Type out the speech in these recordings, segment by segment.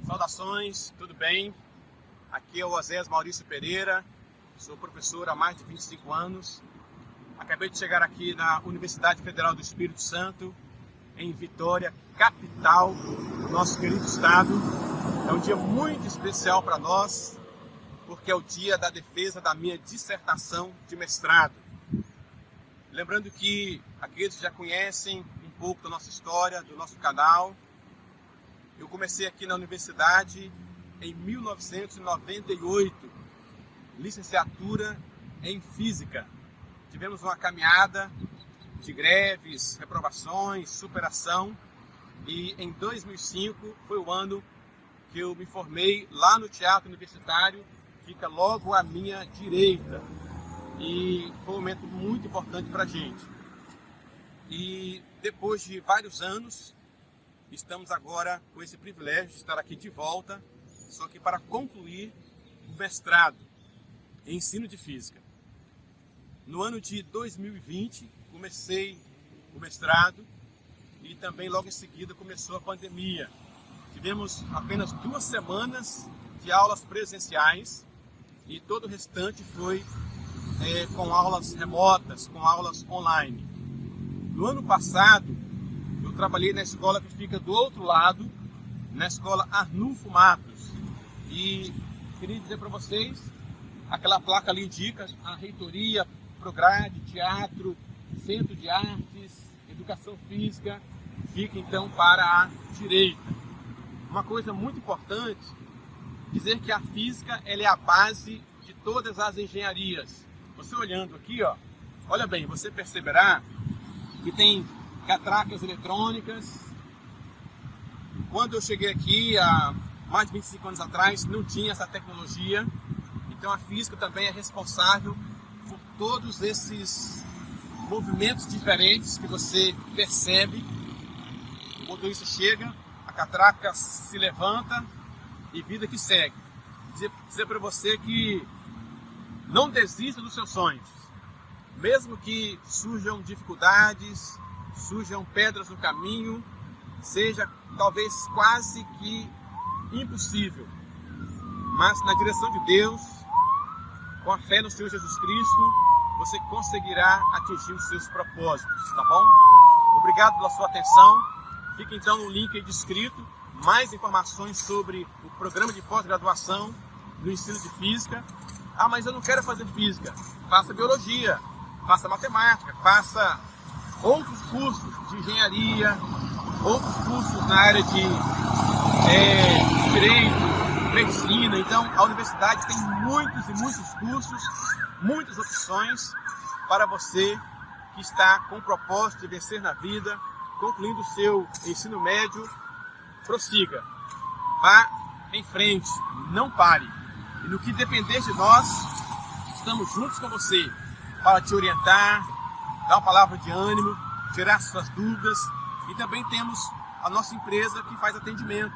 Saudações, tudo bem? Aqui é o Osés Maurício Pereira, sou professor há mais de 25 anos. Acabei de chegar aqui na Universidade Federal do Espírito Santo, em Vitória, capital do nosso querido estado. É um dia muito especial para nós, porque é o dia da defesa da minha dissertação de mestrado. Lembrando que aqueles que já conhecem um pouco da nossa história, do nosso canal, eu comecei aqui na universidade em 1998, licenciatura em Física. Tivemos uma caminhada de greves, reprovações, superação, e em 2005 foi o ano que eu me formei lá no Teatro Universitário, fica logo à minha direita, e foi um momento muito importante para a gente. E depois de vários anos, estamos agora com esse privilégio de estar aqui de volta, só que para concluir o mestrado em ensino de física. No ano de 2020, comecei o mestrado e também logo em seguida começou a pandemia. Tivemos apenas 2 semanas de aulas presenciais e todo o restante foi com aulas remotas, com aulas online. No ano passado, eu trabalhei na escola que fica do outro lado, na escola Arnulfo Matos. E queria dizer para vocês, aquela placa ali indica a reitoria, Prograde, teatro, centro de artes, educação física, fica então para a direita. Uma coisa muito importante, dizer que a física ela é a base de todas as engenharias. Você olhando aqui, ó, olha bem, você perceberá que tem catracas eletrônicas. Quando eu cheguei aqui, há mais de 25 anos atrás, não tinha essa tecnologia. Então a física também é responsável por todos esses movimentos diferentes que você percebe. O motorista chega, a catraca se levanta e vida que segue. Dizer para você que não desista dos seus sonhos. Mesmo que surjam dificuldades, surjam pedras no caminho, seja talvez quase que impossível. Mas na direção de Deus, com a fé no Senhor Jesus Cristo, você conseguirá atingir os seus propósitos, tá bom? Obrigado pela sua atenção. Fica então no link aí descrito mais informações sobre o programa de pós-graduação no ensino de física. Ah, mas eu não quero fazer física. Faça biologia, faça matemática, faça outros cursos de engenharia, outros cursos na área de direito, medicina. Então, a universidade tem muitos e muitos cursos, muitas opções para você que está com o propósito de vencer na vida, concluindo o seu ensino médio. Prossiga, vá em frente, não pare. E no que depender de nós, estamos juntos com você para te orientar, dar uma palavra de ânimo, tirar suas dúvidas. E também temos a nossa empresa que faz atendimento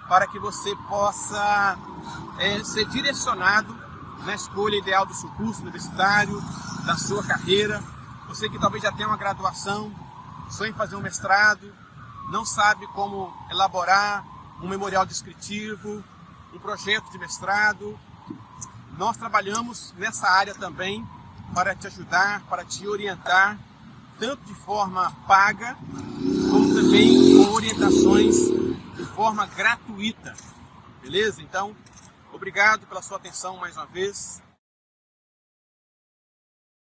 para que você possa ser direcionado na escolha ideal do seu curso universitário, da sua carreira. Você que talvez já tenha uma graduação, sonha em fazer um mestrado, não sabe como elaborar um memorial descritivo, um projeto de mestrado. Nós trabalhamos nessa área também para te ajudar, para te orientar, tanto de forma paga, como também com orientações de forma gratuita. Beleza? Então, obrigado pela sua atenção mais uma vez.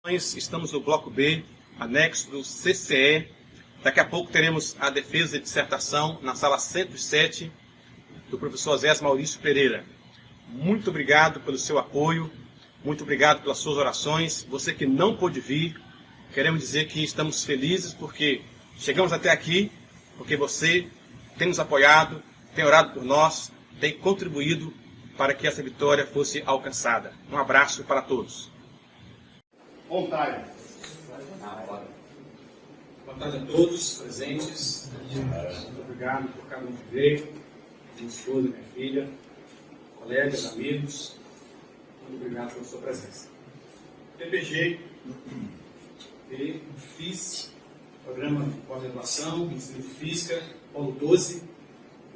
Nós estamos no bloco B, anexo do CCE. Daqui a pouco teremos a defesa de dissertação na sala 107 do professor Osés Maurício Pereira. Muito obrigado pelo seu apoio, muito obrigado pelas suas orações. Você que não pôde vir, queremos dizer que estamos felizes porque chegamos até aqui, porque você tem nos apoiado, tem orado por nós, tem contribuído para que essa vitória fosse alcançada. Um abraço para todos. Vontade. Boa tarde a todos presentes. Muito obrigado por cada um que veio, minha esposa, minha filha, colegas, amigos. Muito obrigado pela sua presença. PPG, fiz programa de pós-graduação, ensino de física, Polo 12,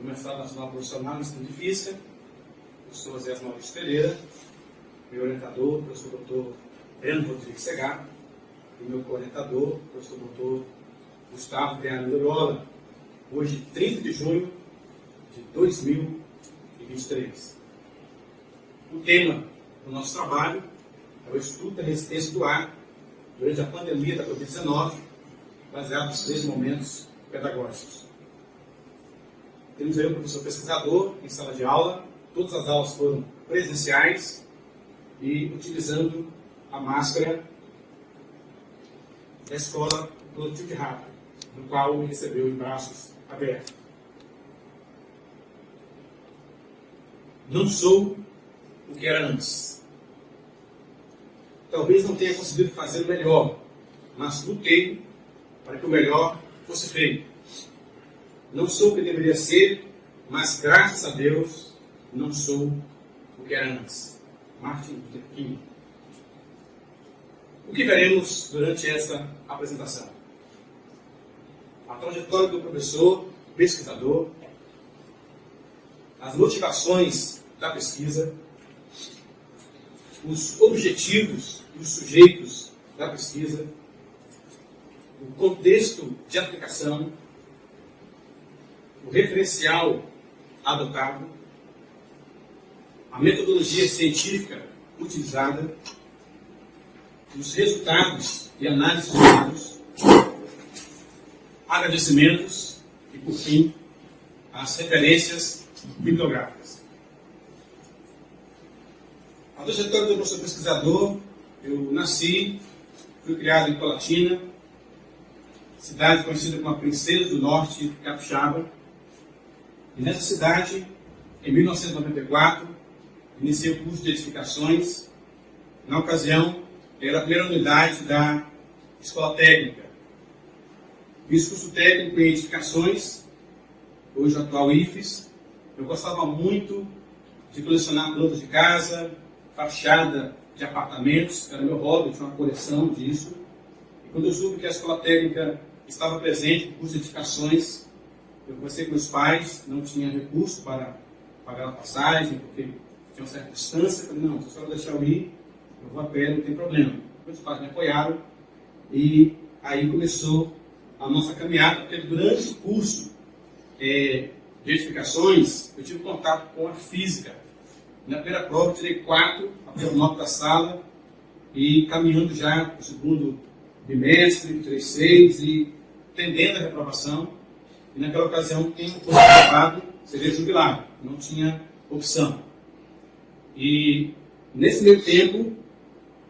do mestrado nacional profissional em ensino de física, professor Osés Maurício Pereira, meu orientador, professor Dr. Breno Rodrigues Segato, e meu co-orientador, professor Dr. Gustavo Viana Loyola, hoje 30 de junho de 2023. O tema do nosso trabalho é o estudo da resistência do ar durante a pandemia da Covid-19, baseado nos 3 momentos pedagógicos. Temos aí o professor pesquisador em sala de aula, todas as aulas foram presenciais e utilizando a máscara da escola Produtivo de Rápido, no qual me recebeu em braços abertos. Não sou o que era antes. Talvez não tenha conseguido fazer o melhor, mas lutei para que o melhor fosse feito. Não sou o que deveria ser, mas graças a Deus não sou o que era antes. Martin Luther King. O que veremos durante esta apresentação? A trajetória do professor, pesquisador, as motivações da pesquisa, os objetivos e os sujeitos da pesquisa, o contexto de aplicação, o referencial adotado, a metodologia científica utilizada, os resultados e análises feitos, agradecimentos e, por fim, as referências bibliográficas. A trajetória do professor pesquisador: eu nasci, fui criado em Colatina, cidade conhecida como a Princesa do Norte Capixaba, e nessa cidade, em 1994, iniciei o curso de edificações. Na ocasião, era a primeira unidade da Escola Técnica. Fiz curso técnico em edificações, hoje o atual IFES. Eu gostava muito de colecionar plantas de casa, fachada de apartamentos, era meu hobby, tinha uma coleção disso. E quando eu soube que a Escola Técnica estava presente no curso de edificações, eu conversei com meus pais, não tinha recurso para pagar a passagem, porque tinha uma certa distância. Eu falei, não, se a senhora deixar eu ir, eu vou a pé, não tem problema. Meus pais me apoiaram e aí começou a nossa caminhada, porque durante o curso de edificações, eu tive contato com a física. Na primeira prova eu tirei 4, a primeira nota da sala, e caminhando já para o segundo bimestre, tirei 6, e tendendo a reprovação. E naquela ocasião, quem fosse aprovado seria jubilado, não tinha opção. E nesse meio tempo,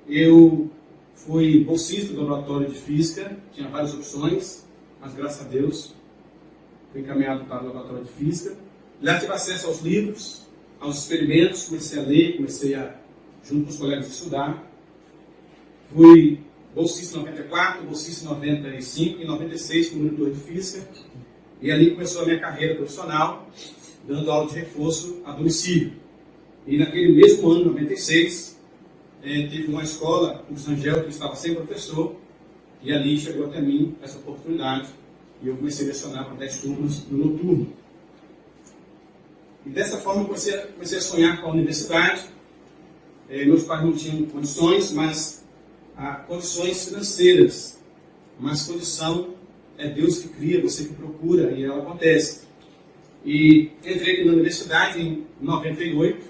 eu fui bolsista do laboratório de física, tinha várias opções, mas graças a Deus fui encaminhado para o laboratório de física. Lá tive acesso aos livros, aos experimentos, comecei a ler, comecei a, junto com os colegas, estudar. Fui bolsista em 94, bolsista em 95 e em 96 como monitor de física. E ali começou a minha carreira profissional, dando aula de reforço a domicílio. E naquele mesmo ano, 96, teve uma escola, o São Angel, que estava sem professor, e ali chegou até mim essa oportunidade, e eu comecei a lecionar para 10 turmas no noturno. E dessa forma eu comecei a sonhar com a universidade. Meus pais não tinham condições, mas condições financeiras, mas condição é Deus que cria, você que procura, e ela acontece. E entrei aqui na universidade em 98,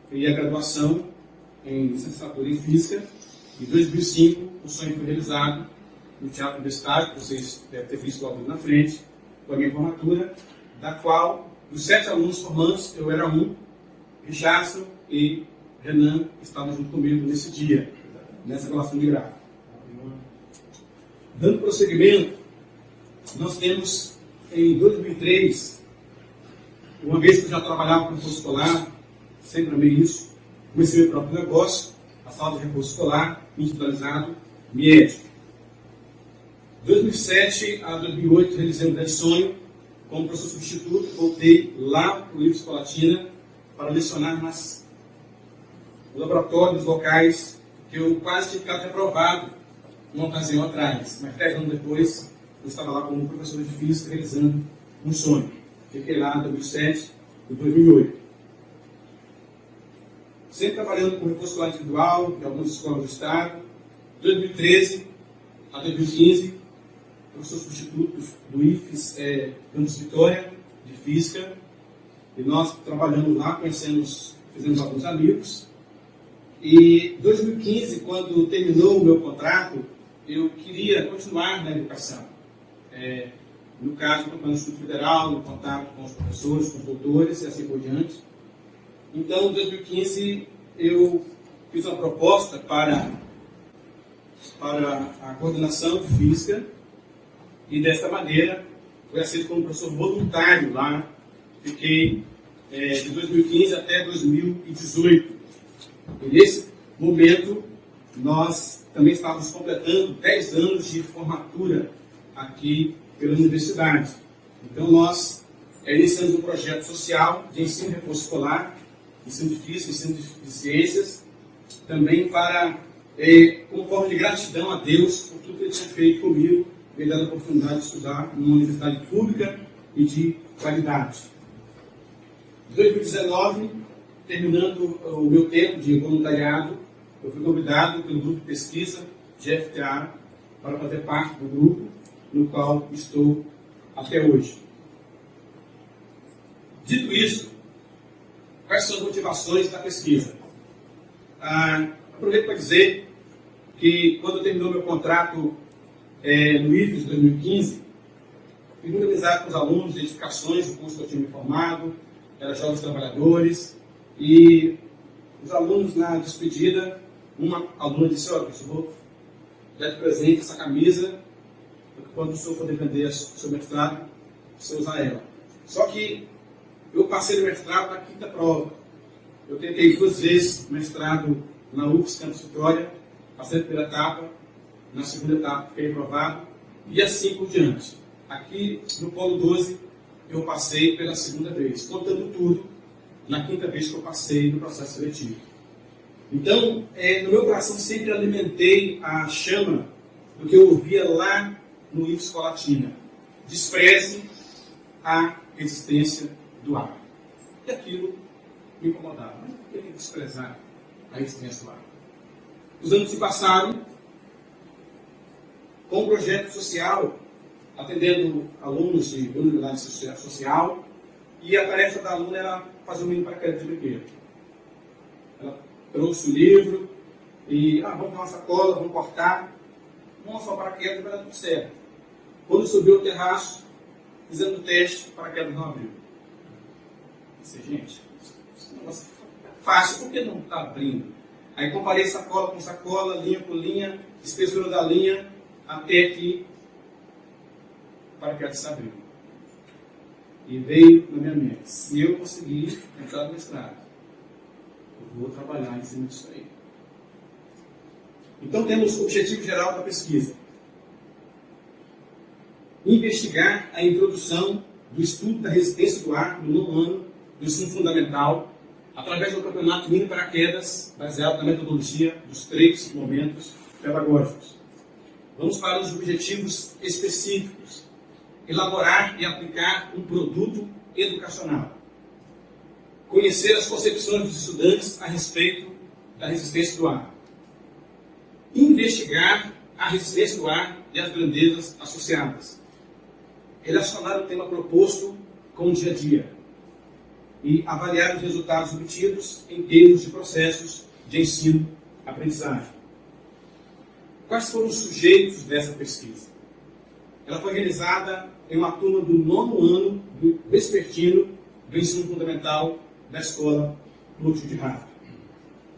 fiz a graduação em licenciatura em Física. Em 2005, o sonho foi realizado no Teatro Universitário, que vocês devem ter visto logo na frente, com a minha formatura, da qual, dos 7 alunos formandos, eu era um, Richardson e Renan estavam junto comigo nesse dia, nessa relação de grau. Dando prosseguimento, nós temos, em 2003, uma vez que eu já trabalhava com reforço escolar, sempre amei isso, comecei meu próprio negócio, a sala de reforço escolar, individualizado, MIED. De 2007 a 2008, realizei um grande sonho, como professor substituto, voltei lá para o IFES Colatina para lecionar nos laboratórios locais, que eu quase tinha ficado reprovado uma ocasião atrás, mas 10 anos depois, eu estava lá como professor de física realizando um sonho, Fiquei lá em 2007 e 2008. Sempre trabalhando com reforço escolar individual de algumas escolas do Estado. De 2013 a 2015, professor substituto do IFES Campus Vitória, de Física. E nós trabalhamos lá, fizemos alguns amigos. E em 2015, quando terminou o meu contrato, eu queria continuar na educação. No caso, no Instituto Federal, no contato com os professores, com os doutores e assim por diante. Então, em 2015, eu fiz uma proposta para a coordenação de Física e, desta maneira, fui aceito como professor voluntário lá. Fiquei de 2015 até 2018. E, nesse momento, nós também estávamos completando 10 anos de formatura aqui pela universidade. Então, nós iniciamos um projeto social de ensino de reforço escolar, ensino de física, ensino de ciências, também como forma de gratidão a Deus por tudo que Ele tinha feito comigo, me dando a oportunidade de estudar numa universidade pública e de qualidade. Em 2019, terminando o meu tempo de voluntariado, eu fui convidado pelo grupo de pesquisa de FTA para fazer parte do grupo no qual estou até hoje. Dito isso, quais são as motivações da pesquisa? Aproveito para dizer que, quando terminou meu contrato no IFES 2015, fui muito amizade com os alunos de edificações do curso que eu tinha me formado, eram jovens trabalhadores, e os alunos, na despedida, uma aluna disse: olha, professor, vou dar de presente essa camisa, porque quando o senhor for defender o seu mestrado, você usar ela. Só que eu passei no mestrado na quinta prova. Eu tentei 2 vezes mestrado na UFES Campus Vitória, passei na primeira etapa, na segunda etapa fiquei reprovado, e assim por diante. Aqui no Polo 12, eu passei pela segunda vez, contando tudo, na quinta vez que eu passei no processo seletivo. Então, no meu coração sempre alimentei a chama do que eu ouvia lá no IFES Colatina: despreze a existência do ar. E aquilo me incomodava. Mas por que desprezar a existência do ar? Os anos se passaram com um projeto social, atendendo alunos de vulnerabilidade social, e a tarefa da aluna era fazer um mini paraquedas de brinquedo. Ela trouxe o livro e, vamos dar uma sacola, vamos cortar. Uma só paraquedas, vai dar tudo certo. Quando subiu ao terraço, fizendo o teste, o paraquedas não abriu. Disse: gente, esse negócio é fácil, por que não está abrindo? Aí comparei sacola com sacola, linha por linha, espessura da linha, até que o paraquedas se abriu. E veio na minha mente: se eu conseguir entrar no mestrado, eu vou trabalhar em cima disso aí. Então temos o objetivo geral da pesquisa: investigar a introdução do estudo da resistência do ar no 9º ano do ensino fundamental, através do campeonato mini paraquedas, baseado na metodologia dos 3 momentos pedagógicos. Vamos para os objetivos específicos: elaborar e aplicar um produto educacional, conhecer as concepções dos estudantes a respeito da resistência do ar, investigar a resistência do ar e as grandezas associadas, relacionar o tema proposto com o dia a dia e avaliar os resultados obtidos em termos de processos de ensino-aprendizagem. Quais foram os sujeitos dessa pesquisa? Ela foi realizada em uma turma do 9º ano do vespertino do ensino fundamental da Escola Plútio de Rato.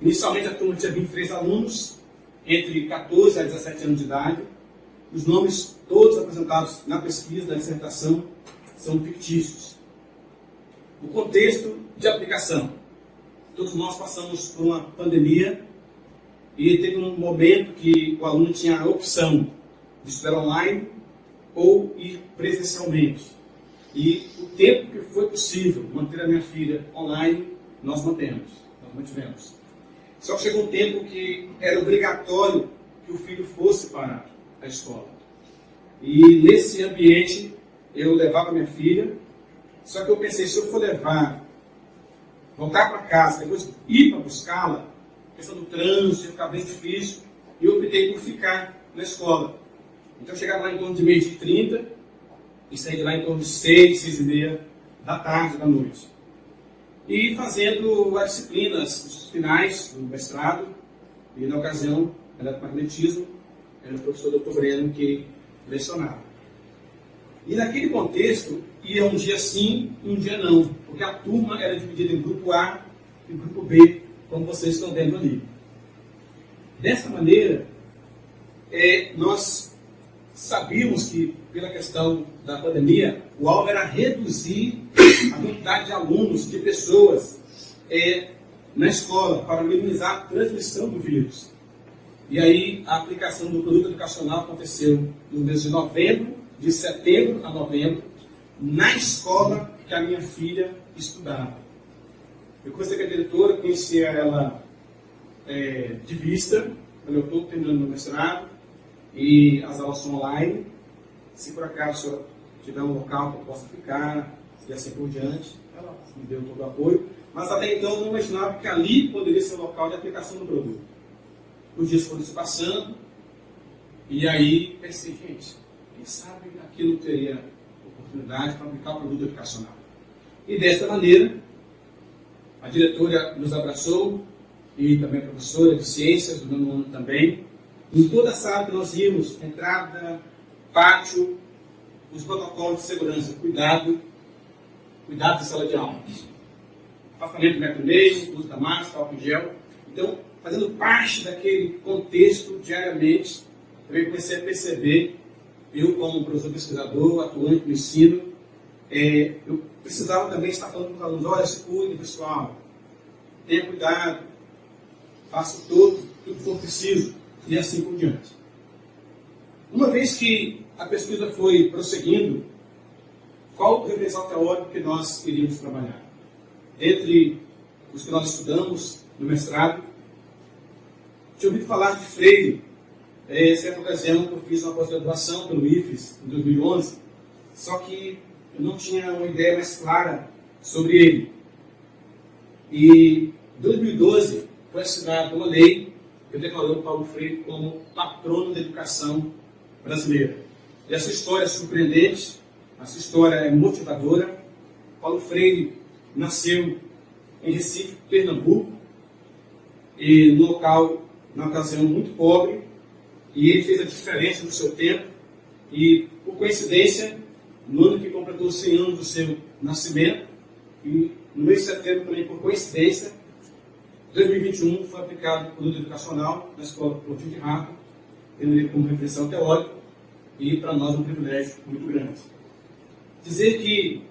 Inicialmente, a turma tinha 23 alunos, entre 14 a 17 anos de idade. Os nomes todos apresentados na pesquisa da dissertação são fictícios. O contexto de aplicação: todos nós passamos por uma pandemia e teve um momento que o aluno tinha a opção de estudar online ou ir presencialmente. E o tempo que foi possível manter a minha filha online, nós mantivemos. Só que chegou um tempo que era obrigatório que o filho fosse para a escola. E nesse ambiente, eu levava minha filha, Só que eu pensei, se eu for voltar para casa, depois ir para buscá-la, a questão do trânsito ia ficar bem difícil, e eu optei por ficar na escola. Então eu chegava lá em torno de 12h30 e saí de lá em torno de 6, 6h30 da tarde, da noite. E fazendo as disciplinas, os finais do mestrado, e na ocasião, eletromagnetismo, era o professor Dr. Breno que lecionava. E naquele contexto, ia um dia sim e um dia não, porque a turma era dividida em grupo A e grupo B, como vocês estão vendo ali. Dessa maneira, nós sabíamos que, pela questão da pandemia, o alvo era reduzir a quantidade de alunos, de pessoas na escola, para minimizar a transmissão do vírus. E aí, a aplicação do produto educacional aconteceu no mês de novembro, de setembro a novembro, na escola que a minha filha estudava. Eu conheci a diretora, conhecia ela de vista, quando eu estou terminando meu mestrado, e as aulas são online. Se por acaso a senhora tiver um local que eu possa ficar, e assim por diante, ela me deu todo o apoio. Mas até então eu não imaginava que ali poderia ser o local de aplicação do produto. Os dias foram se passando, e aí pensei, gente, quem sabe aquilo teria oportunidade para aplicar o produto educacional. E desta maneira, a diretora nos abraçou, e também a professora de ciências, do nono ano também. Em toda a sala que nós íamos, entrada, pátio, os protocolos de segurança, cuidado da sala de aula. Afastamento de 1,5 m, uso da máscara, álcool em gel. Então, fazendo parte daquele contexto diariamente, eu comecei a perceber, eu como professor pesquisador, atuante no ensino, eu precisava também estar falando com os alunos, olha, se cuide, pessoal, tenha cuidado, faça tudo que for preciso, e assim por diante. Uma vez que a pesquisa foi prosseguindo, qual o referencial teórico que nós iríamos trabalhar? Entre os que nós estudamos no mestrado, tinha ouvido falar de Freire, certa ocasião que eu fiz uma pós-graduação pelo IFES, em 2011, só que eu não tinha uma ideia mais clara sobre ele. E em 2012 foi assinada uma lei que declarou Paulo Freire como patrono da educação brasileira. E essa história é surpreendente, essa história é motivadora. Paulo Freire nasceu em Recife, Pernambuco, e no local, na ocasião, muito pobre, e ele fez a diferença no seu tempo, e por coincidência, no ano que completou 100 anos do seu nascimento, e no mês de setembro também, por coincidência, 2021 foi aplicado o produto educacional na escola Coutinho de Rato, tendo ele como referencial teórico, e para nós um privilégio muito grande. Dizer que,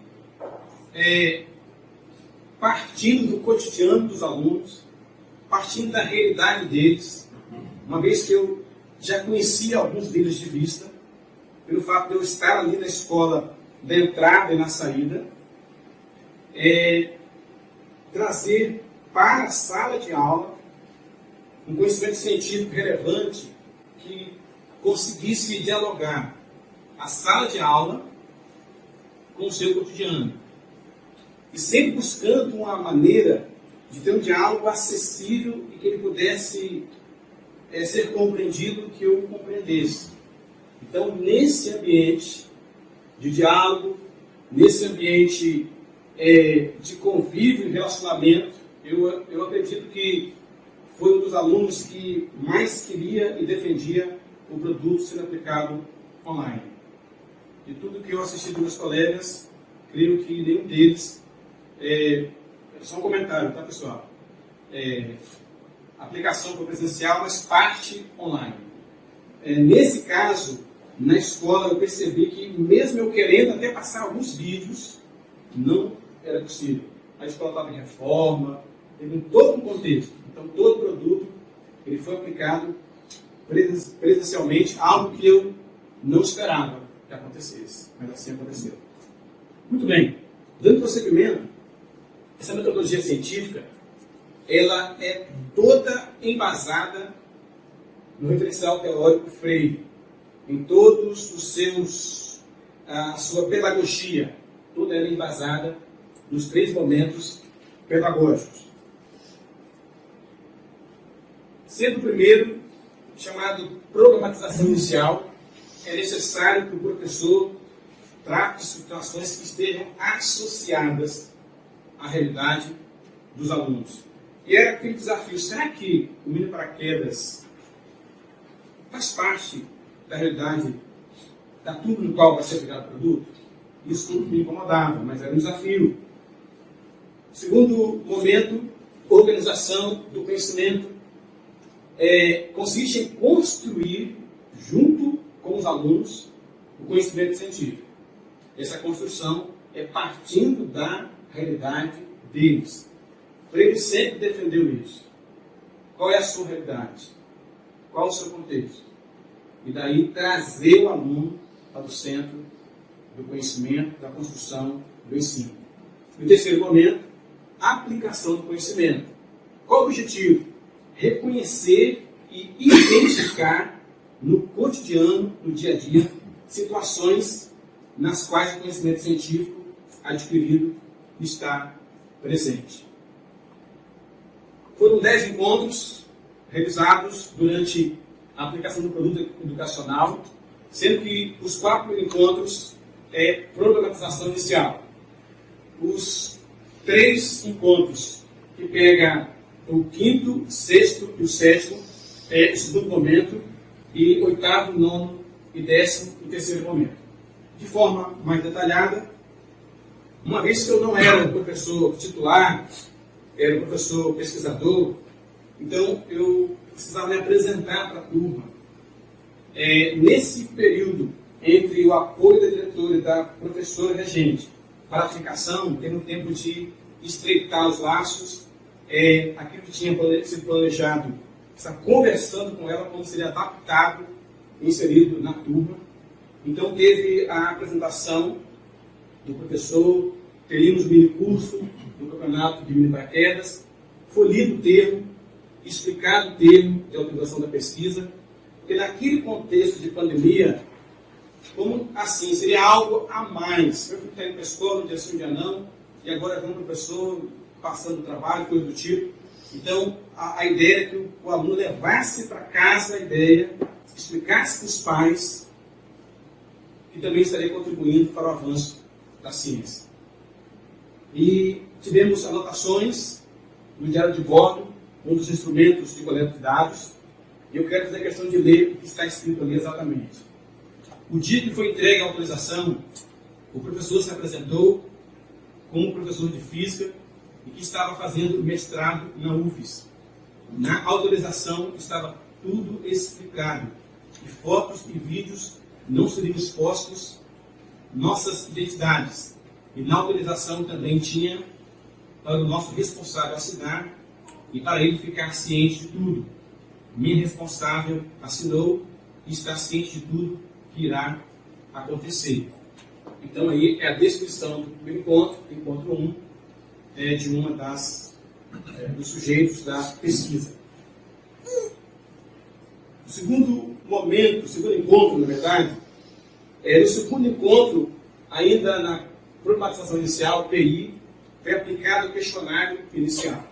partindo do cotidiano dos alunos, partindo da realidade deles, uma vez que eu já conhecia alguns deles de vista, pelo fato de eu estar ali na escola, da entrada e na saída, trazer para a sala de aula um conhecimento científico relevante que conseguisse dialogar a sala de aula com o seu cotidiano. E sempre buscando uma maneira de ter um diálogo acessível e que ele pudesse ser compreendido, que eu compreendesse. Então, nesse ambiente de diálogo, nesse ambiente de convívio e relacionamento, eu acredito que foi um dos alunos que mais queria e defendia o produto sendo aplicado online. De tudo que eu assisti dos meus colegas, creio que nenhum deles, só um comentário, tá, pessoal? A aplicação foi presencial, mas parte online. Nesse caso, na escola, eu percebi que mesmo eu querendo até passar alguns vídeos, não era possível. A escola estava em reforma, teve todo um contexto. Então, todo produto ele foi aplicado presencialmente, algo que eu não esperava que acontecesse, mas assim aconteceu. Muito bem, dando prosseguimento, essa metodologia científica, ela é toda embasada no referencial teórico Freire, em todos os seus, a sua pedagogia, toda ela embasada nos 3 momentos pedagógicos. Sendo o primeiro, chamado problematização inicial, é necessário que o professor trate situações que estejam associadas à realidade dos alunos. E era aquele desafio: será que o mini paraquedas faz parte da realidade da turma no qual vai ser aplicado o produto? Isso tudo me incomodava, mas era um desafio. Segundo momento, organização do conhecimento. Consiste em construir, junto com os alunos, o conhecimento científico. Essa construção é partindo da realidade deles. Freire sempre defendeu isso. Qual é a sua realidade? Qual o seu contexto? E daí trazer o aluno para o centro do conhecimento, da construção do ensino. E o terceiro momento, aplicação do conhecimento. Qual o objetivo? Reconhecer e identificar no cotidiano, no dia a dia, situações nas quais o conhecimento científico adquirido está presente. Foram 10 encontros realizados durante a aplicação do produto educacional, sendo que os 4 encontros é problematização inicial. Os 3 encontros que pega o 5º, 6º e o 7º é o segundo momento, e 8º, 9º e 10º o terceiro momento. De forma mais detalhada, uma vez que eu não era um professor titular, era um professor pesquisador, então eu precisava me apresentar para a turma. Nesse período, entre o apoio da diretora e da professora regente para a aplicação, tendo tempo de estreitar os laços, aquilo que tinha sido planejado, está conversando com ela como seria adaptado, inserido na turma. Então teve a apresentação do professor, teríamos o mini curso do campeonato de mini paraquedas, foi lido o termo, explicado o termo de autorização da pesquisa, porque naquele contexto de pandemia, como assim, seria algo a mais. Eu fui indo para a escola, um dia sim, um dia não, e agora vem um professor passando trabalho, coisa do tipo. Então, a ideia é que o aluno levasse para casa a ideia, explicasse para os pais, que também estaria contribuindo para o avanço da ciência. E tivemos anotações no diário de bordo, um dos instrumentos de coleta de dados, e eu quero fazer a questão de ler o que está escrito ali exatamente. O dia que foi entregue a autorização, o professor se apresentou como professor de física e que estava fazendo mestrado na UFES. Na autorização estava tudo explicado, e fotos e vídeos não seriam expostos, nossas identidades. E na autorização também tinha para o nosso responsável assinar e para ele ficar ciente de tudo. Minha responsável assinou e está ciente de tudo que irá acontecer. Então aí é a descrição do primeiro encontro 1, de uma dos sujeitos da pesquisa. O segundo momento, o segundo encontro, na verdade, no segundo encontro, ainda na problematização inicial, PI, foi aplicado o questionário inicial.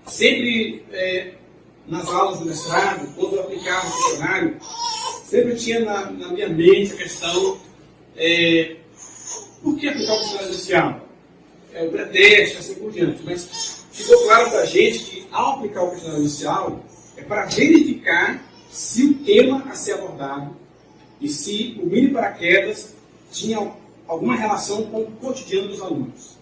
Sempre nas aulas do mestrado, quando eu aplicava o questionário, sempre tinha na minha mente a questão, por que aplicar o questionário inicial? O pré-teste, assim por diante. Mas ficou claro para a gente que, ao aplicar o questionário inicial, é para verificar se o tema a ser abordado e se o mini paraquedas tinha alguma relação com o cotidiano dos alunos.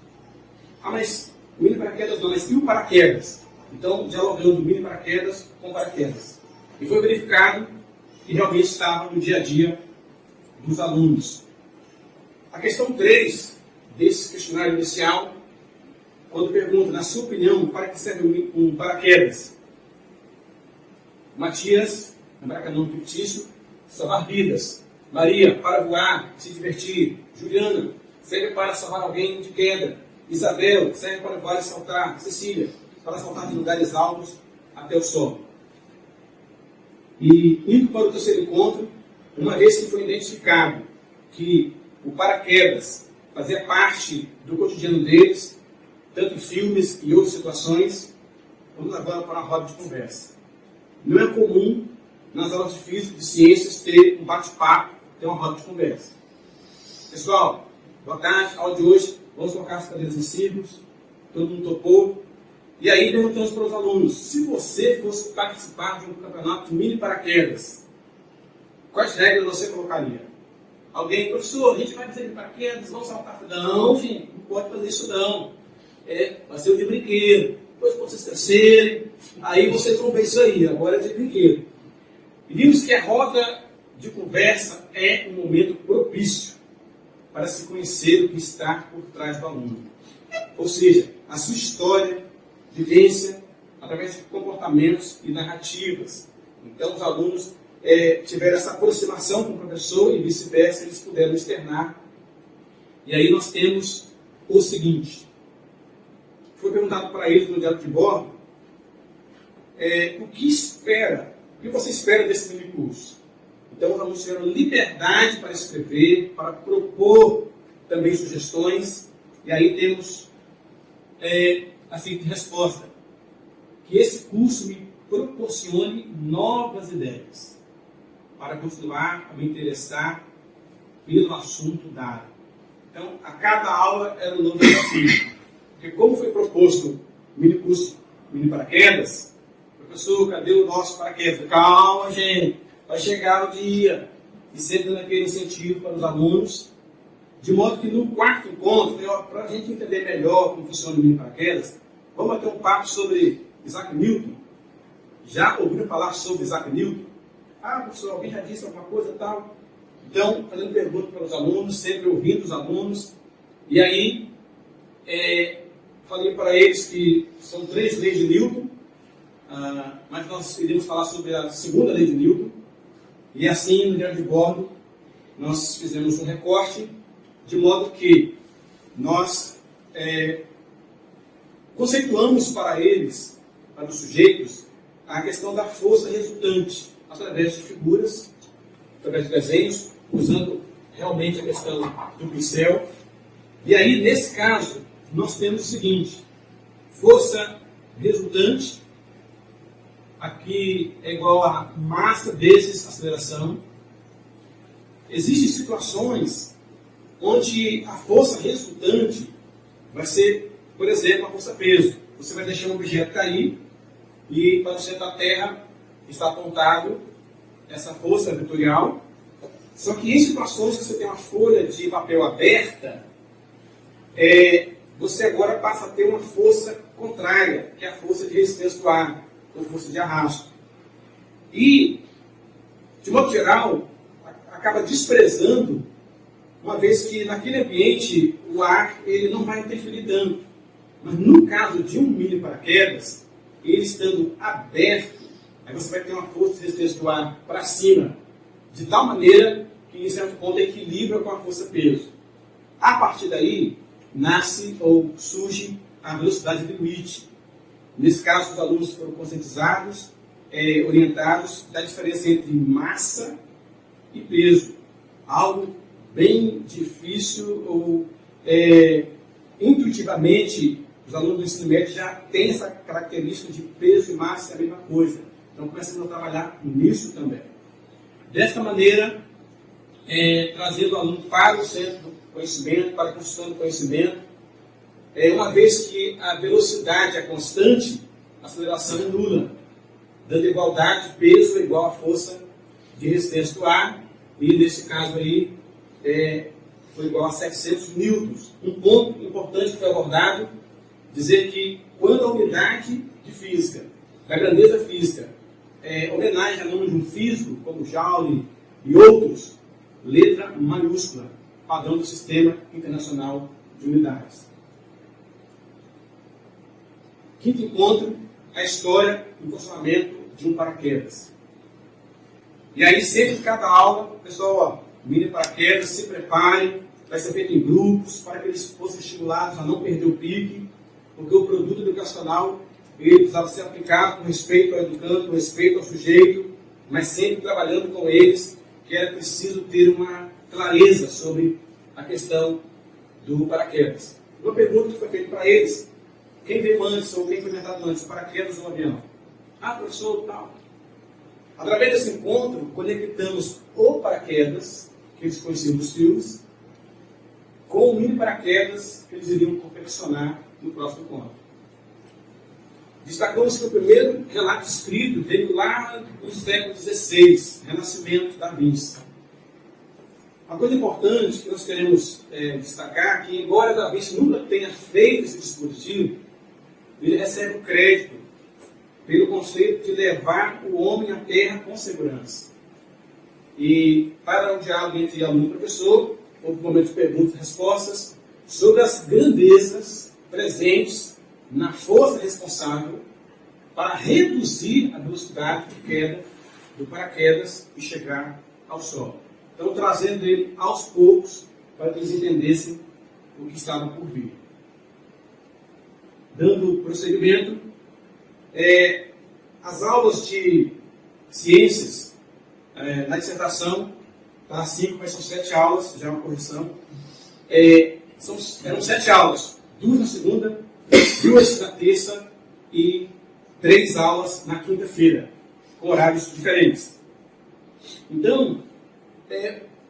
Mas o mini paraquedas não, mas e o paraquedas? Então, dialogando o mini paraquedas com paraquedas. E foi verificado que realmente estava no dia a dia dos alunos. A questão 3 desse questionário inicial, quando pergunta, na sua opinião, para que serve um paraquedas? Matias, lembrar nome fictício, salvar vidas. Maria, para voar, se divertir. Juliana, serve para salvar alguém de queda. Isabel, serve para voar e saltar. Cecília, para saltar de lugares altos até o sol. E indo para o terceiro encontro, uma vez que foi identificado que o paraquedas fazia parte do cotidiano deles, tanto em filmes e outras situações. Vamos agora para uma roda de conversa. Não é comum nas aulas de física e de ciências ter um bate-papo, ter uma roda de conversa. Pessoal, boa tarde. A aula de hoje, vamos colocar as cadeiras em círculos. Todo mundo topou. E aí perguntamos para os alunos, se você fosse participar de um campeonato de mini paraquedas, quais regras você colocaria? Alguém, professor, a gente vai fazer mini paraquedas, vamos saltar. Não, gente, não pode fazer isso não. Vai ser o de brinquedo. Depois quando vocês crescerem, aí vocês vão ver isso aí, agora é de brinquedo. E vimos que a roda de conversa é um momento propício para se conhecer o que está por trás do aluno. Ou seja, a sua história, vivência, através de comportamentos e narrativas. Então, os alunos tiveram essa aproximação com o professor e vice-versa, eles puderam externar. E aí nós temos o seguinte. Foi perguntado para eles no diálogo de bordo, o que você espera desse mini curso? Então, os alunos tiveram liberdade para escrever, para propor também sugestões, e aí temos a seguinte resposta: que esse curso me proporcione novas ideias para continuar a me interessar pelo assunto dado. Então, a cada aula era um novo desafio. Porque como foi proposto o mini curso, mini paraquedas, professor, cadê o nosso paraquedas? Calma, gente, vai chegar o dia. E sempre dando aquele incentivo para os alunos, de modo que no quarto encontro, para a gente entender melhor como funciona o mini paraquedas, vamos bater um papo sobre Isaac Newton. Já ouviram falar sobre Isaac Newton? Ah, professor, alguém já disse alguma coisa e tal? Então, fazendo perguntas para os alunos, sempre ouvindo os alunos. E aí, falei para eles que são 3 leis de Newton, mas nós iremos falar sobre a segunda lei de Newton. E assim, no diário de bordo, nós fizemos um recorte, de modo que nós conceituamos para eles, para os sujeitos, a questão da força resultante, através de figuras, através de desenhos, usando realmente a questão do pincel. E aí, nesse caso, nós temos o seguinte: força resultante, aqui é igual a massa vezes aceleração. Existem situações onde a força resultante vai ser, por exemplo, a força-peso. Você vai deixar um objeto cair e para o centro da Terra está apontado essa força vetorial. Só que em situações que você tem uma folha de papel aberta, você agora passa a ter uma força contrária, que é a força de resistência do ar, ou força de arrasto. E, de modo geral, acaba desprezando, uma vez que naquele ambiente o ar ele não vai interferir tanto. Mas no caso de um mini paraquedas, ele estando aberto, aí você vai ter uma força de resistência do ar para cima, de tal maneira que em certo ponto equilibra com a força-peso. A partir daí, nasce ou surge a velocidade limite. Nesse caso, os alunos foram conscientizados, orientados da diferença entre massa e peso. Algo bem difícil, ou intuitivamente, os alunos do ensino médio já têm essa característica de peso e massa é a mesma coisa. Então, começamos a trabalhar nisso também. Desta maneira, trazendo o aluno para o centro do conhecimento, para a construção do conhecimento. Uma vez que a velocidade é constante, a aceleração é nula, dando igualdade de peso igual à força de resistência do ar, e nesse caso aí foi igual a 700 newtons. Um ponto importante que foi abordado, dizer que quando a unidade de física, da grandeza física, homenagem a nome de um físico, como Joule e outros, letra maiúscula, padrão do Sistema Internacional de Unidades. Quinto encontro, a história e o funcionamento de um paraquedas. E aí, sempre em cada aula, pessoal, mini paraquedas, se preparem, vai ser feito em grupos, para que eles fossem estimulados a não perder o pique, porque o produto educacional ele precisava ser aplicado com respeito ao educando, com respeito ao sujeito, mas sempre trabalhando com eles, que era preciso ter uma clareza sobre a questão do paraquedas. Uma pergunta que foi feita para eles: quem veio antes ou quem foi inventado antes, o paraquedas ou o avião? Ah, professor, tal. Através desse encontro, conectamos o paraquedas, que eles conheciam dos filmes, com o mini paraquedas que eles iriam confeccionar no próximo encontro. Destacamos que o primeiro relato escrito veio lá no século XVI, Renascimento da Vinci. Uma coisa importante que nós queremos destacar é que, embora Da Vinci nunca tenha feito esse dispositivo, ele recebe o crédito pelo conceito de levar o homem à Terra com segurança. E para o diálogo entre aluno e professor, houve um momento de perguntas e respostas sobre as grandezas presentes na força responsável para reduzir a velocidade de queda do paraquedas e chegar ao solo. Então, trazendo ele aos poucos para que eles entendessem o que estava por vir. Dando prosseguimento, as aulas de ciências na dissertação, tá? 5, mas são 7 aulas, já é uma correção. Eram 7 aulas, 2 na segunda, 2 na terça e 3 aulas na quinta-feira, com horários diferentes. Então,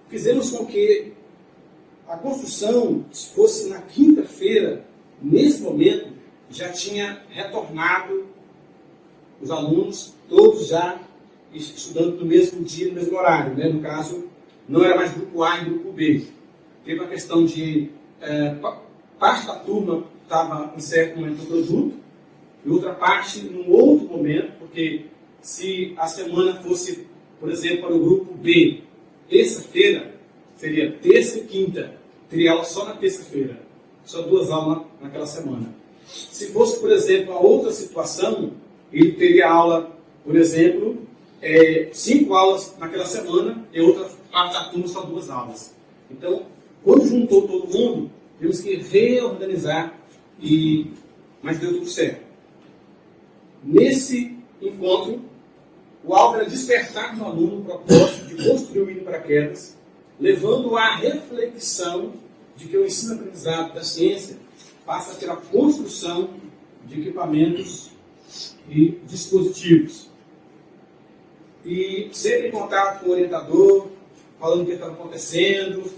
fizemos com que a construção fosse na quinta-feira. Nesse momento, já tinha retornado os alunos, todos já estudando no mesmo dia, no mesmo horário. Né? No caso, não era mais grupo A e grupo B. Teve a questão de parte da turma estava em certo momento do produto e outra parte num outro momento, porque se a semana fosse, por exemplo, para o grupo B, terça-feira, seria terça e quinta, teria aula só na terça-feira, só 2 aulas naquela semana. Se fosse, por exemplo, a outra situação, ele teria aula, por exemplo, 5 aulas naquela semana e outra parte da turma só 2 aulas. Então, quando juntou todo mundo, temos que reorganizar, mas deu tudo certo. Nesse encontro, o alvo era despertar no aluno o propósito de construir o mini paraquedas, levando-o à reflexão de que o ensino-aprendizado da ciência passa pela construção de equipamentos e dispositivos. E sempre em contato com o orientador, falando o que estava acontecendo,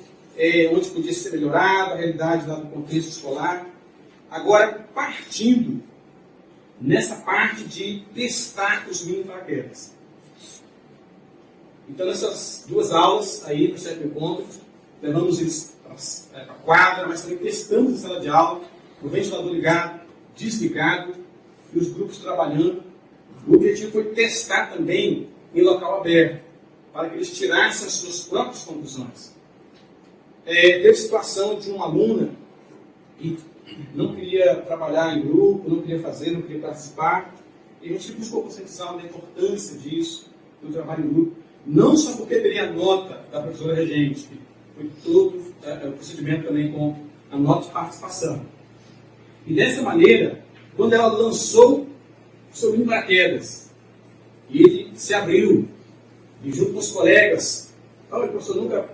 onde podia ser melhorado, a realidade lá do contexto escolar. Agora, partindo nessa parte de testar os mini paraquedas. Então, nessas 2 aulas, aí, no sétimo encontro, levamos eles para a quadra, mas também testamos a sala de aula, o ventilador ligado, desligado, e os grupos trabalhando. O objetivo foi testar também em local aberto, para que eles tirassem as suas próprias conclusões. Teve situação de uma aluna que não queria trabalhar em grupo, não queria fazer, não queria participar, e a gente buscou conscientizar da importância disso, do trabalho em grupo, não só porque teria a nota da professora regente, que foi todo o procedimento também com a nota de participação. E dessa maneira, quando ela lançou o seu mini paraquedas, e ele se abriu, e junto com os colegas, olha, professor, nunca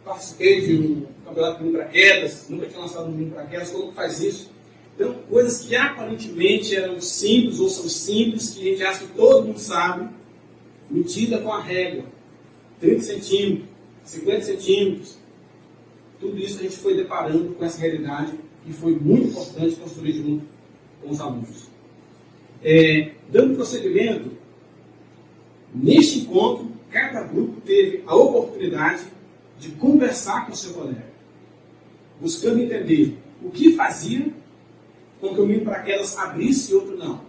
participei de um campeonato de mini paraquedas, nunca tinha lançado um mini paraquedas, como que faz isso? Então, coisas que aparentemente eram simples, ou são simples, que a gente acha que todo mundo sabe, medida com a régua, 30 centímetros, 50 centímetros, tudo isso a gente foi deparando com essa realidade e foi muito importante construir junto com os alunos. Dando prosseguimento, neste encontro, cada grupo teve a oportunidade de conversar com o seu colega, buscando entender o que fazia com que o mini paraquedas abrisse e outro não.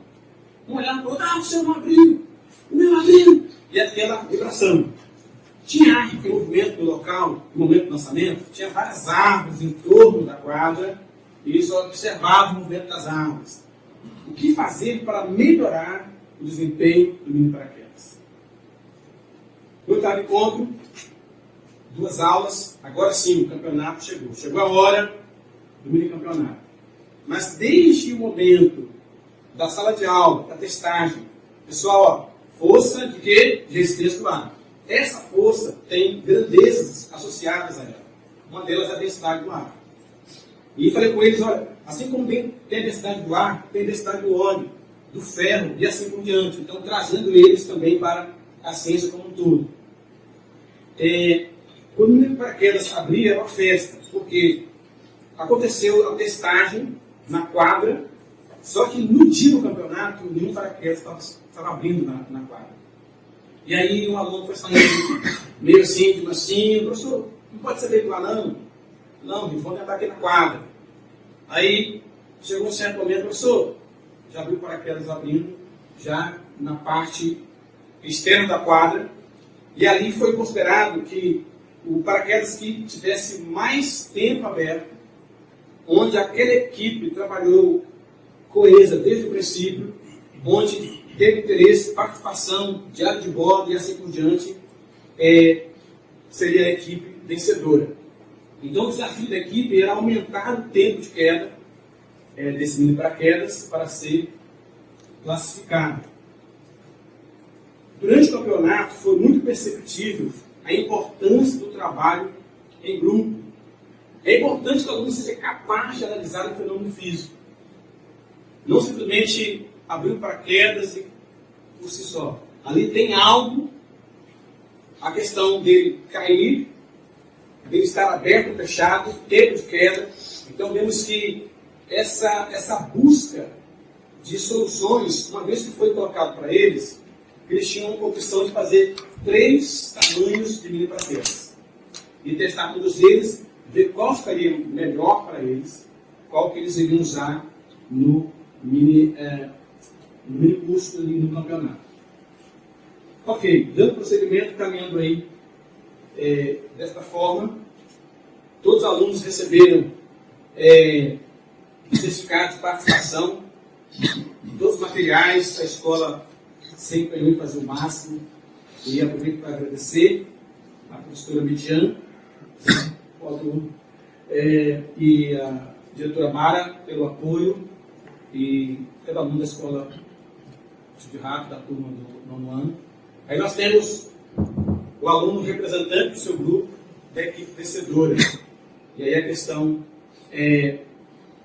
Um olhava para o outro, o seu não abriu, o meu abriu, e aquela vibração. Tinha arte de movimento no local, no momento do lançamento, tinha várias árvores em torno da quadra, e eles observavam o movimento das árvores. O que fazer para melhorar o desempenho do mini paraquedas? No oitavo encontro, 2 aulas, agora sim, o campeonato chegou. Chegou a hora do mini campeonato. Mas desde o momento da sala de aula, da testagem, pessoal, força de quê? De resistência do ar. Essa força tem grandezas associadas a ela. Uma delas é a densidade do ar. E falei com eles, olha, assim como tem a densidade do ar, tem a densidade do óleo, do ferro e assim por diante. Então, trazendo eles também para a ciência como um todo. Quando o menino paraquedas abria, era uma festa, porque aconteceu a testagem na quadra, só que no dia do campeonato, nenhum paraquedas estava abrindo na quadra. E aí um aluno foi saindo meio assim, de mansinho, professor, não pode ser feito lá não? Não, vamos tentar aqui na quadra. Aí chegou um certo momento, professor, já abriu o paraquedas abrindo, já na parte externa da quadra, e ali foi considerado que o paraquedas que tivesse mais tempo aberto, onde aquela equipe trabalhou coesa desde o princípio, onde teve interesse, participação, diário de bordo e assim por diante, seria a equipe vencedora. Então o desafio da equipe era aumentar o tempo de queda desse mini paraquedas para ser classificado. Durante o campeonato foi muito perceptível a importância do trabalho em grupo. É importante que o aluno seja capaz de analisar o fenômeno físico. Não simplesmente abrir o paraquedas e por si só. Ali tem algo, a questão dele cair, dele estar aberto ou fechado, tempo de queda. Então vemos que essa busca de soluções, uma vez que foi colocado para eles, eles tinham a opção de fazer 3 tamanhos de mini paraquedas. E testar todos eles, ver qual ficaria melhor para eles, qual que eles iriam usar no mini curso ali no campeonato. Ok, dando prosseguimento, caminhando aí desta forma, todos os alunos receberam certificado de participação, todos os materiais, a escola sempre empenhou em fazer o máximo, e aproveito para agradecer a professora Midian, e a diretora Mara pelo apoio, e cada aluno da escola de rato, da turma do 9º ano. Aí nós temos o aluno representante do seu grupo, da equipe vencedora. E aí a questão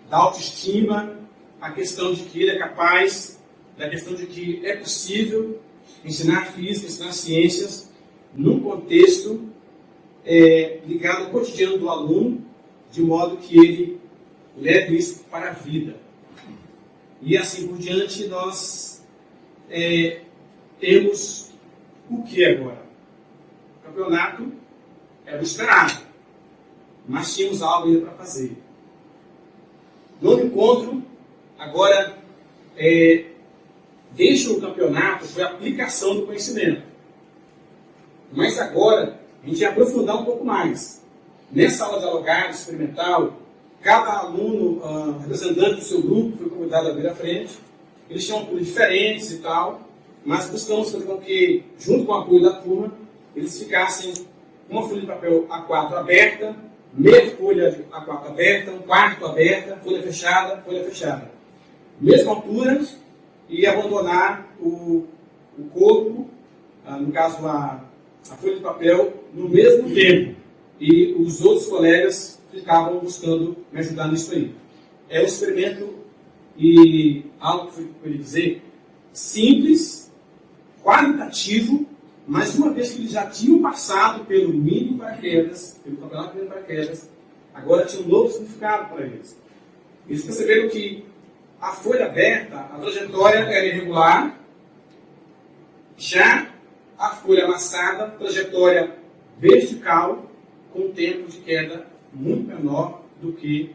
da autoestima, a questão de que ele é capaz, da questão de que é possível ensinar física, ensinar ciências, num contexto ligado ao cotidiano do aluno, de modo que ele leve isso para a vida. E assim por diante, nós temos o que agora? O campeonato era o esperado, mas tínhamos algo ainda para fazer. No encontro, agora, desde o campeonato, foi a aplicação do conhecimento. Mas agora, a gente vai aprofundar um pouco mais. Nessa aula dialogada, experimental, cada aluno, representante do seu grupo, foi convidado a vir à frente. Eles tinham alturas diferentes e tal, mas buscamos fazer com que, junto com o apoio da turma, eles ficassem uma folha de papel A4 aberta, meia folha de A4 aberta, um quarto aberta, folha fechada. Mesma altura, e abandonar o corpo, no caso a folha de papel, no mesmo tempo. E os outros colegas ficavam buscando me ajudar nisso aí. É um experimento e algo que eu queria dizer, simples, qualitativo, mas uma vez que eles já tinham passado pelo mini paraquedas, pelo campeonato mini paraquedas, agora tinha um novo significado para eles. Eles perceberam que a folha aberta, a trajetória era irregular, já a folha amassada, trajetória vertical, com um tempo de queda muito menor do que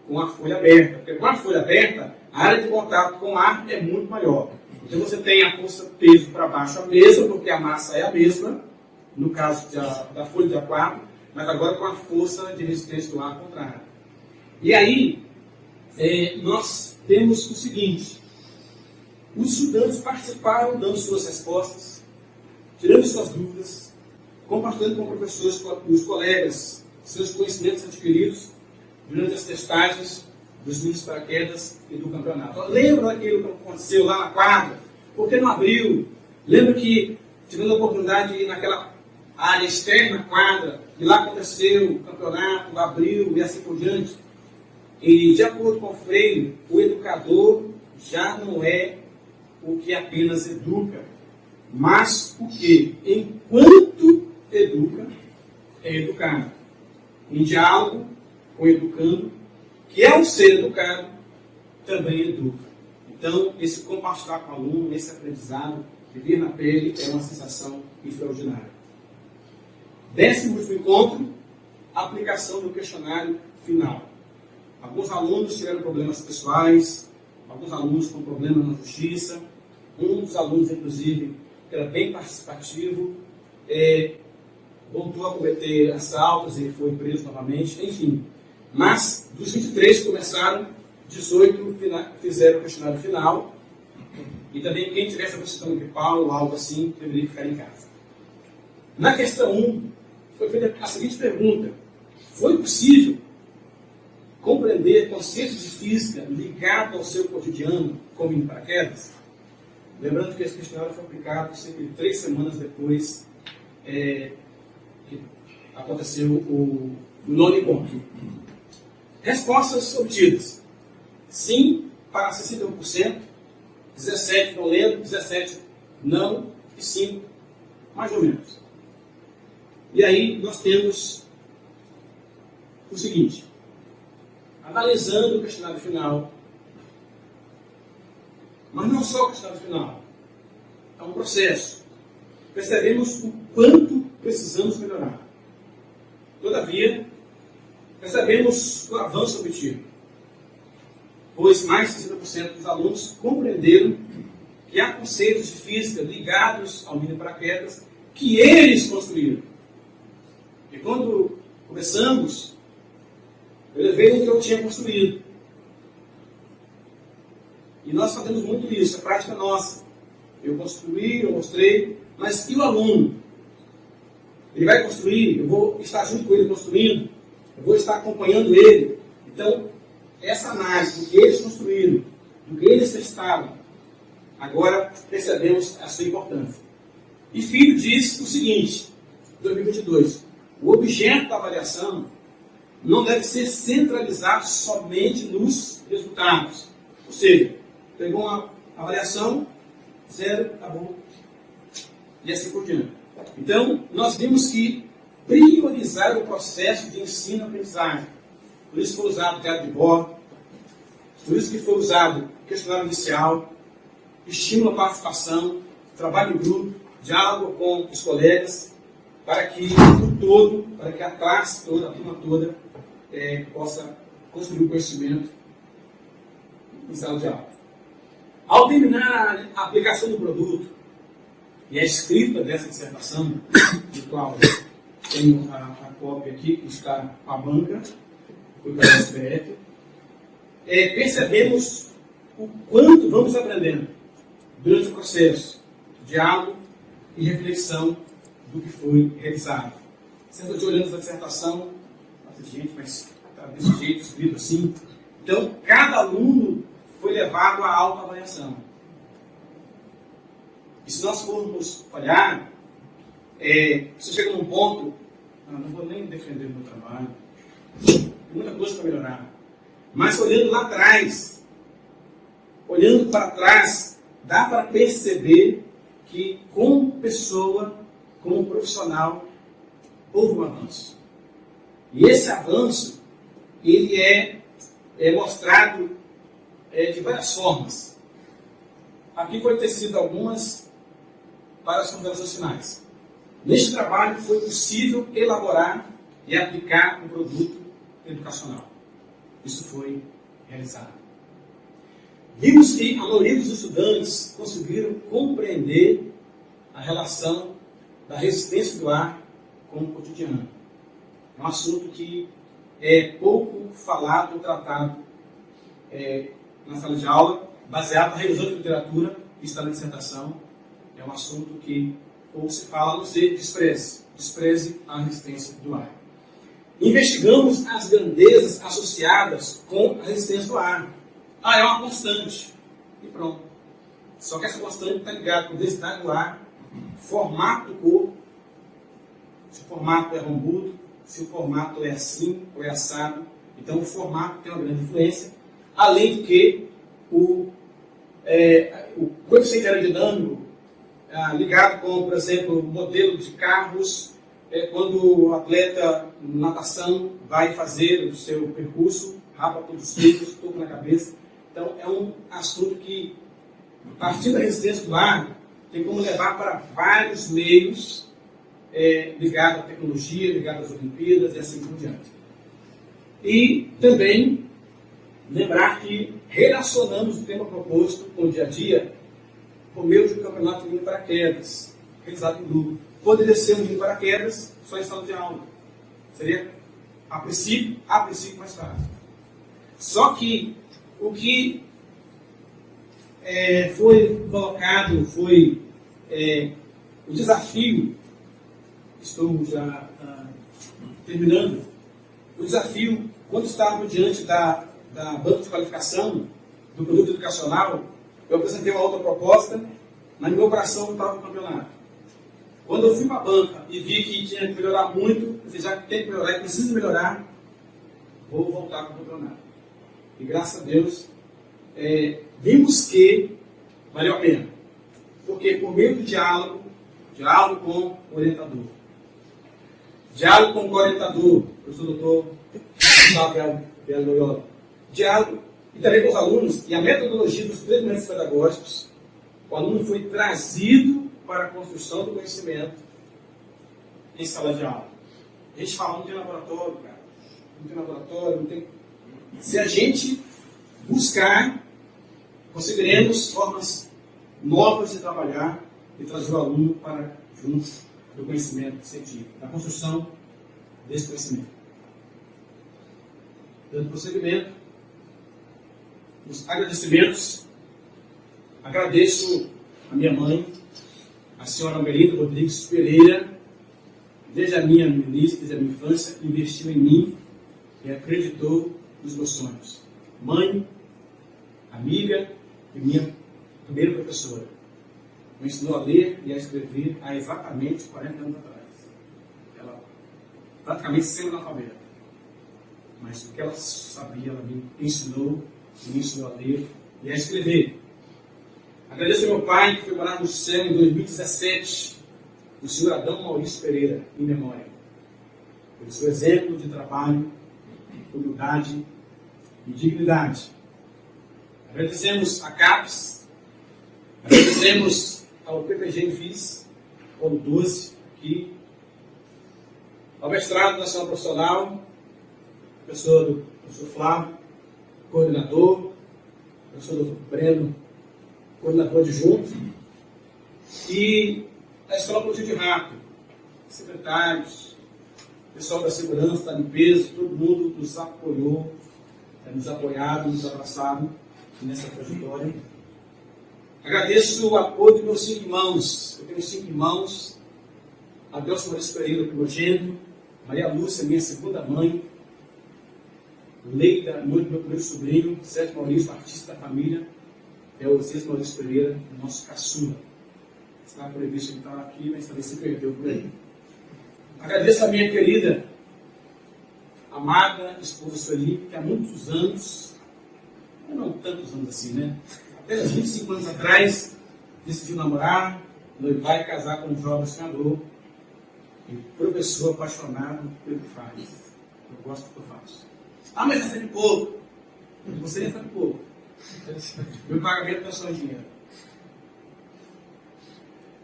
com a folha aberta. Porque com a folha aberta, a área de contato com o ar é muito maior. Então você tem a força-peso para baixo a mesma, porque a massa é a mesma, no caso da folha de A4, mas agora com a força de resistência do ar contrária. E aí, nós temos o seguinte: os estudantes participaram dando suas respostas, tirando suas dúvidas, compartilhando com professores e os colegas seus conhecimentos adquiridos durante as testagens dos mini paraquedas e do campeonato. Lembra daquilo que aconteceu lá na quadra? Por que não abriu? Lembra que tivemos a oportunidade de ir naquela área externa da quadra, e lá aconteceu o campeonato, abriu e assim por diante? E, de acordo com Freire, o educador já não é o que apenas educa, mas o que, enquanto educa, é educado. Em diálogo com o educando, que ao ser educado, também educa. Então, esse compartilhar com o aluno, esse aprendizado, viver na pele, é uma sensação extraordinária. 10º encontro, aplicação do questionário final. Alguns alunos tiveram problemas pessoais, alguns alunos com problemas na justiça, um dos alunos, inclusive, que era bem participativo, voltou a cometer assaltos e foi preso novamente, enfim. Mas, dos 23 que começaram, 18 fizeram o questionário final, e também quem tivesse apresentando gripal ou algo assim, deveria ficar em casa. Na questão 1, foi feita a seguinte pergunta: foi possível compreender conceitos de física ligados ao seu cotidiano como em paraquedas? Lembrando que esse questionário foi aplicado cerca de 3 semanas depois que aconteceu o nono encontro. Respostas obtidas: sim para 61%, 17 não lendo, 17 não e 5 mais ou menos. E aí nós temos o seguinte: analisando o questionário final, mas não só o questionário final, é um processo. Percebemos o quanto precisamos melhorar. Todavia, percebemos o avanço obtido, pois mais de 60% dos alunos compreenderam que há conceitos de física ligados ao mini paraquedas que eles construíram. E quando começamos, eu levei o que eu tinha construído. E nós fazemos muito isso, é prática nossa. Eu construí, eu mostrei, mas e o aluno? Ele vai construir, eu vou estar junto com ele construindo, eu vou estar acompanhando ele. Então, essa análise do que eles construíram, do que eles testaram, agora percebemos a sua importância. E Filho diz o seguinte, 2022, o objeto da avaliação não deve ser centralizado somente nos resultados. Ou seja, pegou uma avaliação, 0, tá bom, e assim por diante. Então, nós vimos que priorizar o processo de ensino-aprendizagem. Por isso foi usado o diário de bordo, por isso que foi usado o questionário inicial, estímulo à participação, trabalho em grupo, diálogo com os colegas, para que o todo, para que a classe toda, a turma toda, possa construir o conhecimento em sala de aula. Ao terminar a aplicação do produto e a escrita dessa dissertação, do qual tenho a cópia aqui, que está com a banca, foi para a SBF, percebemos o quanto vamos aprendendo durante o processo, diálogo e reflexão do que foi realizado. Sempre de olhando a dissertação, nossa gente, mas está desse jeito, escrito assim. Então, cada aluno foi levado à autoavaliação. E se nós formos olhar, você chega num ponto, não vou nem defender o meu trabalho, tem muita coisa para melhorar. Mas olhando lá atrás, olhando para trás, dá para perceber que como pessoa, como profissional, houve um avanço. E esse avanço, ele é mostrado de várias formas. Aqui foi tecido algumas para as considerações finais. Neste trabalho foi possível elaborar e aplicar um produto educacional. Isso foi realizado. Vimos que a maioria dos estudantes conseguiram compreender a relação da resistência do ar com o cotidiano. É um assunto que é pouco falado ou tratado na sala de aula, baseado na revisão de literatura e está na dissertação. É um assunto que pouco se fala, a não ser despreze a resistência do ar. Investigamos as grandezas associadas com a resistência do ar. É uma constante. E pronto. Só que essa constante está ligada com a densidade do ar, formato do corpo, se o formato é rombudo, se o formato é assim ou é assado, Então, o formato tem uma grande influência, além de que o coeficiente aerodinâmico, ligado com, por exemplo, o modelo de carros, quando o atleta natação vai fazer o seu percurso, rapa todos os peitos, topo na cabeça. Então, é um assunto que, a partir da resistência do ar, tem como levar para vários meios ligados à tecnologia, ligados às Olimpíadas e assim por diante. E também lembrar que relacionamos o tema proposto com o dia a dia por meio de um campeonato de paraquedas, realizado em grupo. Poderia ser um de paraquedas só em sala de aula. Seria, a princípio mais fácil. Só que o que foi colocado foi o desafio, estou já terminando, o desafio, quando estávamos diante da banca de qualificação do produto educacional, eu apresentei uma outra proposta, na minha operação não estava no campeonato. Quando eu fui para a banca e vi que tinha que melhorar muito, eu disse, já que tem que melhorar, preciso melhorar, vou voltar para o campeonato. E graças a Deus, vimos que valeu a pena. Porque por meio do diálogo com o orientador. Diálogo com o orientador, professor doutor Gustavo Viana Loyola. Diálogo e também com os alunos, e a metodologia dos treinamentos pedagógicos, o aluno foi trazido para a construção do conhecimento em sala de aula. A gente fala, não tem laboratório, cara. Não tem laboratório, não tem... Se a gente buscar, conseguiremos formas novas de trabalhar e trazer o aluno para junto do conhecimento científico, da construção desse conhecimento. Dando prosseguimento, os agradecimentos, agradeço a minha mãe, a senhora Melinda Rodrigues Pereira, desde a minha início, desde a minha infância, investiu em mim e acreditou nos meus sonhos. Mãe, amiga e minha primeira professora. Me ensinou a ler e a escrever há exatamente 40 anos atrás. Ela praticamente semi-analfabeta. Mas o que ela sabia, ela me ensinou a ler e a escrever. Agradeço ao meu pai, que foi morar no céu em 2017, o senhor Adão Maurício Pereira, em memória. Pelo seu exemplo de trabalho, humildade e dignidade. Agradecemos a CAPES, agradecemos ao PPG Infis, Polo 12, aqui, ao mestrado nacional profissional, professor Flávio, coordenador, professor Dr. Breno, coordenador adjunto, e a Escola Plantio de Rato, secretários, pessoal da segurança, da limpeza, todo mundo nos apoiou, nos apoiado, nos abraçado nessa trajetória. Agradeço o apoio dos meus 5 irmãos. Eu tenho 5 irmãos. Adelson Maurício Pereira, primogênito. Maria Lúcia, minha segunda mãe. Leida, meu primeiro sobrinho. Sérgio Maurício, artista da família. É o Zé Maurício Pereira, nosso caçula. Estava previsto ele estar aqui, mas também se perdeu por aí. Agradeço a minha querida, amada esposa Sueli, que há muitos anos, não tantos anos assim, né? Apenas 25 anos atrás, decidiu namorar, noivar e casar com um jovem sonhador e professor apaixonado pelo que faz. Eu gosto do que eu faço. Ah, mas recebe pouco. Você recebe pouco. Meu pagamento não é só em dinheiro.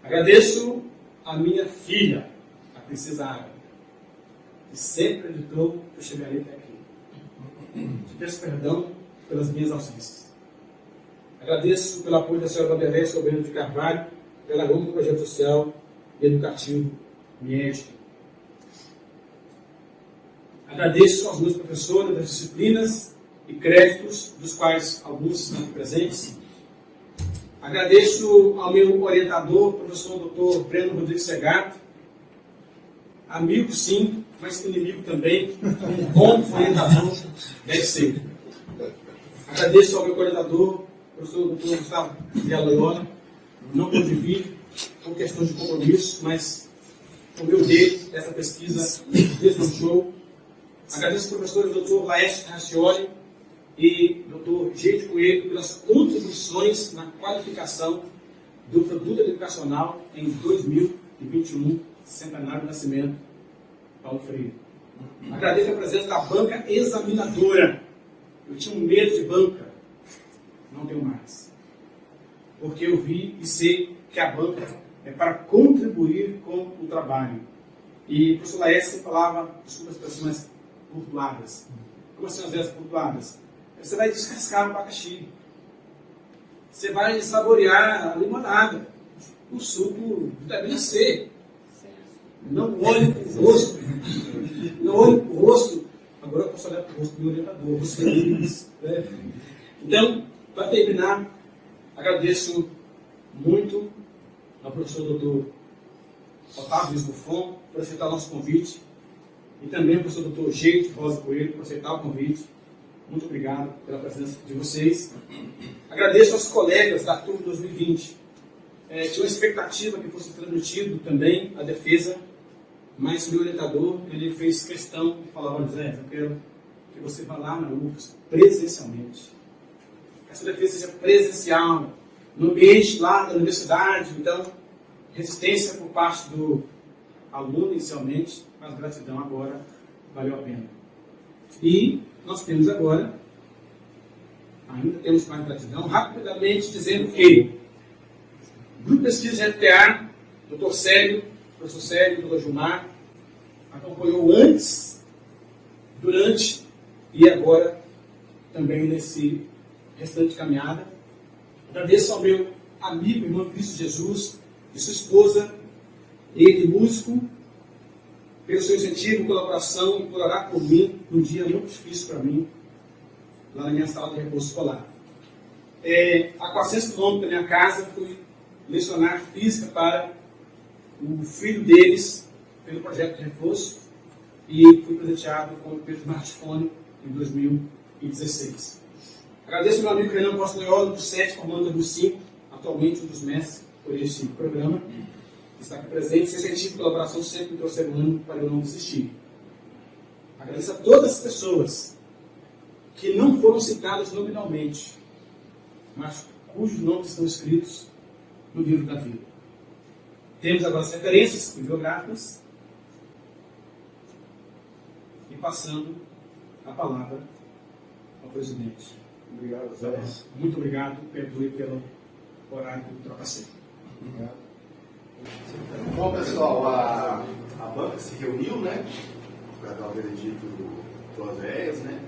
Agradeço a minha filha, a princesa Água, que sempre acreditou que eu chegaria até aqui. Te peço perdão pelas minhas ausências. Agradeço pelo apoio da senhora Vanderlei Sobrino de Carvalho, pedagoga do projeto social e educativo MIED. Agradeço aos meus professores das disciplinas e créditos, dos quais alguns estão presentes. Agradeço ao meu orientador, professor Dr. Breno Rodrigues Segato, amigo sim, mas inimigo também, um bom orientador deve ser. Agradeço ao meu orientador, professor Dr. Gustavo Viana Loyola, não pude vir por questão de compromisso, mas o meu dele, essa pesquisa desmanchou Agradeço ao professor Dr. Laércio Racioli e Dr. Geide Coelho pelas contribuições na qualificação do produto educacional em 2021, centenário do nascimento Paulo Freire. Agradeço a presença da banca examinadora. Eu tinha um medo de banca, não tenho mais. Porque eu vi e sei que a banca é para contribuir com o trabalho. E o professor Laércio falava, desculpa as expressões burladas. Como assim, às vezes, burladas? Você vai descascar o abacaxi. Você vai saborear a limonada, o suco de vitamina C. Não olhe para o rosto. Não olhe para o rosto. Agora eu posso olhar para o rosto do meu orientador. Então, para terminar, agradeço muito ao professor Dr. Otávio Luiz Buffon por aceitar o nosso convite e também ao professor Dr. Geide Rosa Coelho por aceitar o convite. Muito obrigado pela presença de vocês. Agradeço aos colegas da turma 2020. Tinha uma expectativa que fosse transmitido também a defesa, mas o meu orientador ele fez questão de falar: olha, Zé, eu quero que você vá lá na UFES presencialmente. Que essa defesa seja presencial, no ambiente lá da universidade. Então, resistência por parte do aluno inicialmente, mas gratidão agora valeu a pena. E nós temos agora, ainda temos mais gratidão, rapidamente dizendo que o Grupo de Pesquisa de FTA, Dr. Célio, professor Célio, Dr. Gilmar, acompanhou antes, durante e agora também nesse restante de caminhada. Agradeço ao meu amigo, irmão Cristo Jesus, e sua esposa, ele músico, pelo seu incentivo, colaboração e por orar por mim num dia muito difícil para mim, lá na minha sala de repouso escolar. A 400 km da minha casa, fui lecionar física para o filho deles, pelo projeto de reforço, e fui presenteado com o primeiro smartphone em 2016. Agradeço ao meu amigo Renan Costa Loyola, do 7, formando do 5, atualmente um dos mestres por este programa. Está aqui presente, seu incentivo e colaboração sempre me trouxeram ânimo para eu não desistir. Agradeço a todas as pessoas que não foram citadas nominalmente, mas cujos nomes estão escritos no livro da vida. Temos agora as referências bibliográficas e passando a palavra ao presidente. Obrigado, Zé. Muito obrigado, perdoe pelo horário que ultrapassei. Obrigado. Bom, pessoal, a banca se reuniu, né, para dar o veredito do Oséias, né,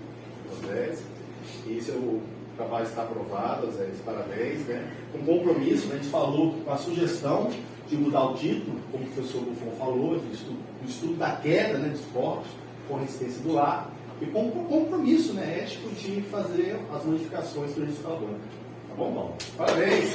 e o trabalho está aprovado, Oséias, parabéns, né, com compromisso, né, a gente falou com a sugestão de mudar o título, como o professor Buffon falou, do estudo da queda, né, dos corpos, com resistência do lar, e com compromisso, né, ético de fazer as modificações para a gente da banca. Tá bom? Parabéns!